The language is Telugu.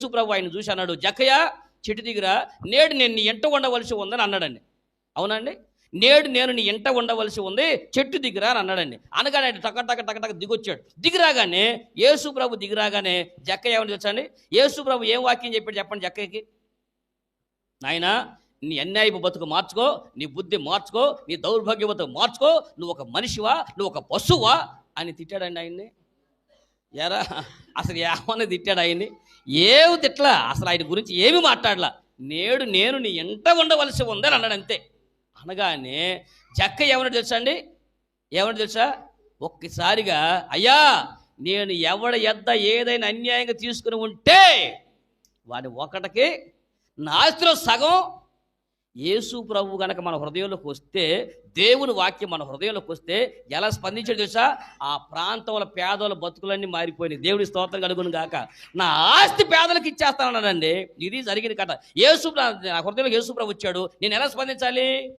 యేసుప్రభు ఆయన చూసి అన్నాడు, జక్కయ్య చెట్టు దగ్గర నేడు నేను నీ ఎంట ఉండవలసి ఉందని అన్నాడండి. అవునండి, నేడు నేను నీ ఎంట ఉండవలసి ఉంది, చెట్టు దిగిరా అని అన్నాడండి. అనగానే టక టక టక టక దిగొచ్చాడు. దిగిరాగానే యేసుప్రభు దిగిరాగానే జక్కయ్య ఏమని తెలుసండి? యేసుప్రభు ఏం వాక్యం చెప్పాడు చెప్పండి జక్కయ్యకి? నాయనా, నీ అన్యాయపు బతుకు మార్చుకో, నీ బుద్ధి మార్చుకో, నీ దౌర్భాగ్య బతుకు మార్చుకో, నువ్వు ఒక మనిషివా, నువ్వు ఒక పశువా అని తిట్టాడండి ఆయన్ని. ఎరా అసలు ఏమన్నా తిట్టాడు ఆయన్ని? ఏమి తిట్లా, అసలు ఆయన గురించి ఏమి మాట్లాడలా. నేడు నేను నీ ఎంట ఉండవలసి ఉందని అన్నాడు అంతే. అనగానే జక్కయ్య ఏమన్నా తెలుసా అండి? ఏమన్నా తెలుసా? ఒక్కసారిగా అయ్యా, నేను ఎవడ ఎద్ద ఏదైనా అన్యాయంగా తీసుకుని ఉంటే వాడి ఒకటికి నా ఆస్తిలో సగం. యేసు ప్రభు గనక మన హృదయంలోకి వస్తే, దేవుని వాక్యం మన హృదయంలోకి వస్తే ఎలా స్పందించాడు తెలుసా? ఆ ప్రాంతంలో పేదల బతుకులన్నీ మారిపోయినాయి. దేవుడి స్తోత్రం కలుగును గాక. నా ఆస్తి పేదలకు ఇచ్చేస్తానన్నాడండి. ఇది జరిగిన కథ. నా హృదయంలో యేసు ప్రభు వచ్చాడు, నేను ఎలా స్పందించాలి?